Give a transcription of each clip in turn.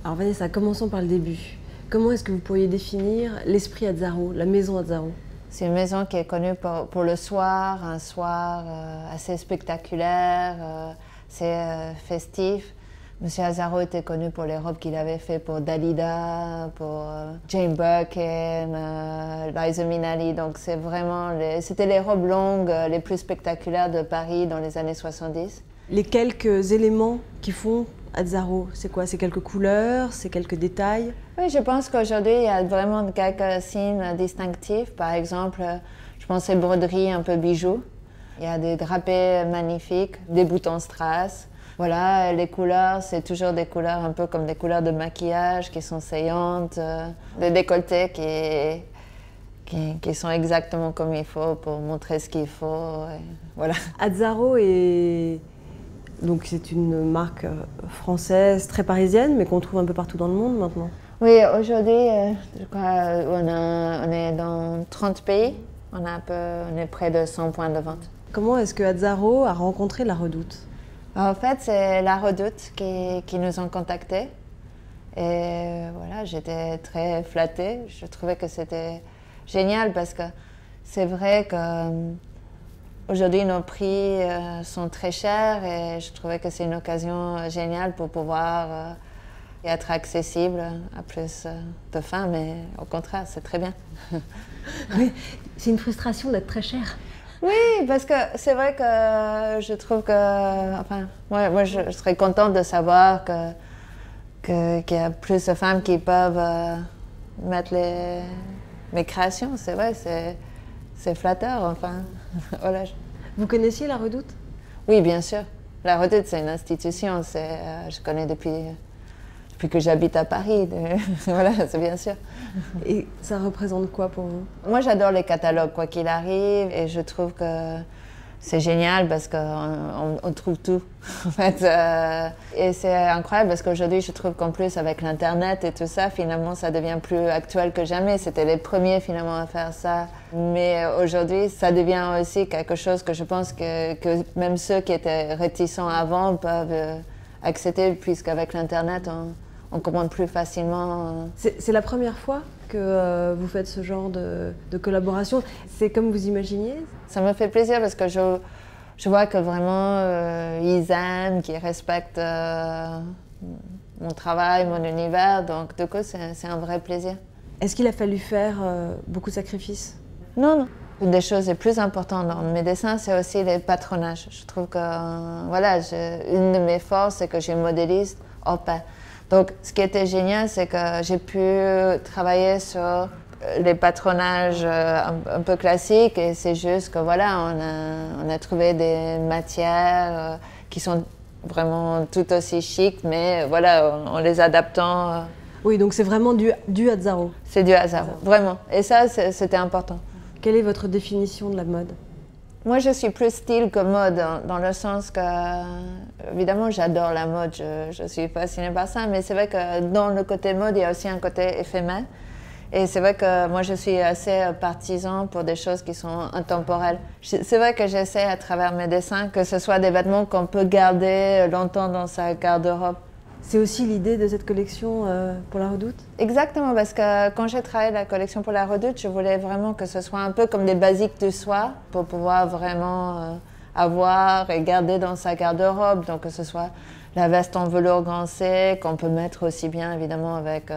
Alors Vanessa, commençons par le début. Comment est-ce que vous pourriez définir l'esprit Azzaro, la maison Azzaro? C'est une maison qui est connue pour le soir, un soir assez spectaculaire, assez festif. Monsieur Azzaro était connu pour les robes qu'il avait fait pour Dalida, pour Jane Birkin, Liza Minnelli. Donc c'était les robes longues les plus spectaculaires de Paris dans les années 70. Les quelques éléments qui font Azzaro, c'est quoi? C'est quelques couleurs, c'est quelques détails? Oui, je pense qu'aujourd'hui, il y a vraiment quelques signes distinctifs. Par exemple, je pense aux broderies un peu bijoux. Il y a des drapés magnifiques, des boutons strass. Voilà, les couleurs, c'est toujours des couleurs un peu comme des couleurs de maquillage qui sont saillantes, des décolletés qui sont exactement comme il faut pour montrer ce qu'il faut. Voilà. Azzaro donc c'est une marque française très parisienne, mais qu'on trouve un peu partout dans le monde maintenant. Oui, aujourd'hui, je crois on est dans 30 pays. On est près de 100 points de vente. Comment est-ce que Azzaro a rencontré La Redoute? En fait, c'est La Redoute qui nous ont contactés. Et voilà, j'étais très flattée. Je trouvais que c'était génial parce que c'est vrai que aujourd'hui, nos prix sont très chers et je trouvais que c'est une occasion géniale pour pouvoir être accessible à plus de femmes. Et au contraire, c'est très bien. Oui, c'est une frustration d'être très cher. Oui, parce que c'est vrai que je trouve que... Enfin, moi je serais contente de savoir qu'il y a plus de femmes qui peuvent mettre mes créations. C'est vrai, c'est flatteur, enfin. Voilà. Vous connaissiez La Redoute? Oui, bien sûr. La Redoute, c'est une institution. Je connais depuis que j'habite à Paris. Voilà, c'est bien sûr. Et ça représente quoi pour vous? Moi, j'adore les catalogues, quoi qu'il arrive, et je trouve que c'est génial parce qu'on trouve tout, en fait. Et c'est incroyable parce qu'aujourd'hui, je trouve qu'en plus, avec l'Internet et tout ça, finalement, ça devient plus actuel que jamais. C'était les premiers, finalement, à faire ça. Mais aujourd'hui, ça devient aussi quelque chose que je pense que même ceux qui étaient réticents avant peuvent accepter, puisqu'avec l'Internet, on commande plus facilement. C'est la première fois que vous faites ce genre de collaboration. C'est comme vous imaginiez? Ça me fait plaisir parce que je vois que vraiment ils aiment, qu'ils respectent mon travail, mon univers. Donc du coup, c'est un vrai plaisir. Est-ce qu'il a fallu faire beaucoup de sacrifices? Non, non. Une des choses les plus importantes dans mes dessins, c'est aussi les patronages. Je trouve que voilà, une de mes forces, c'est que je suis modéliste hors pair. Donc, ce qui était génial, c'est que j'ai pu travailler sur les patronages un peu classiques et c'est juste que voilà, on a trouvé des matières qui sont vraiment tout aussi chic, mais voilà, en les adaptant. Oui, donc c'est vraiment du Azzaro. C'est du Azzaro, vraiment. Et ça, c'était important. Quelle est votre définition de la mode? Moi, je suis plus style que mode, dans le sens que, évidemment, j'adore la mode, je suis fascinée par ça, mais c'est vrai que dans le côté mode, il y a aussi un côté éphémère. Et c'est vrai que moi, je suis assez partisan pour des choses qui sont intemporelles. C'est vrai que j'essaie à travers mes dessins que ce soit des vêtements qu'on peut garder longtemps dans sa garde-robe. C'est aussi l'idée de cette collection pour La Redoute? Exactement, parce que quand j'ai travaillé la collection pour La Redoute, je voulais vraiment que ce soit un peu comme des basiques du soir pour pouvoir vraiment avoir et garder dans sa garde-robe. Donc que ce soit la veste en velours gancé, qu'on peut mettre aussi bien évidemment avec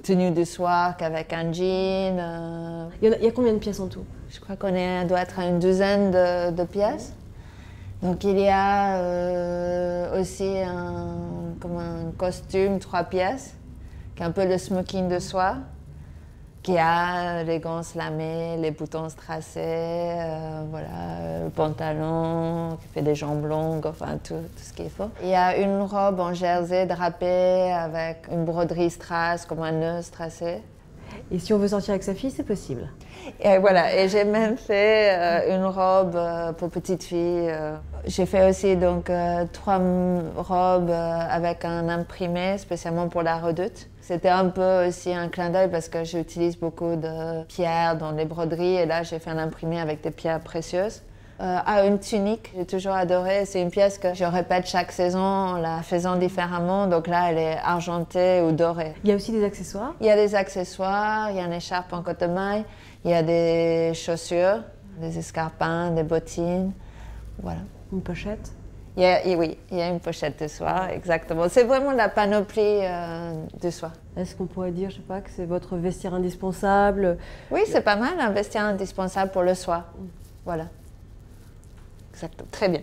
tenue du soir qu'avec un jean. Il y a combien de pièces en tout? Je crois doit être à une douzaine de pièces. Donc il y a aussi comme un costume 3 pièces, qui est un peu le smoking de soie, qui a les gants lamés, les boutons strassés, voilà, le pantalon, qui fait des jambes longues, enfin tout ce qu'il faut. Il y a une robe en jersey drapée avec une broderie strass, comme un nœud strassé. Et si on veut sortir avec sa fille, c'est possible. Et voilà, et j'ai même fait une robe pour petite fille. J'ai fait aussi donc 3 robes avec un imprimé spécialement pour La Redoute. C'était un peu aussi un clin d'œil parce que j'utilise beaucoup de pierres dans les broderies et là j'ai fait un imprimé avec des pierres précieuses. Une tunique, j'ai toujours adoré. C'est une pièce que je répète chaque saison en la faisant différemment. Donc là, elle est argentée ou dorée. Il y a aussi des accessoires? Il y a des accessoires, il y a une écharpe en cotte de maille, il y a des chaussures, des escarpins, des bottines. Voilà. Une pochette? Oui, il y a une pochette de soie, exactement. C'est vraiment la panoplie de soie. Est-ce qu'on pourrait dire, je sais pas, que c'est votre vestiaire indispensable? Oui, c'est pas mal, un vestiaire indispensable pour le soir. Voilà. Exactement. Très bien.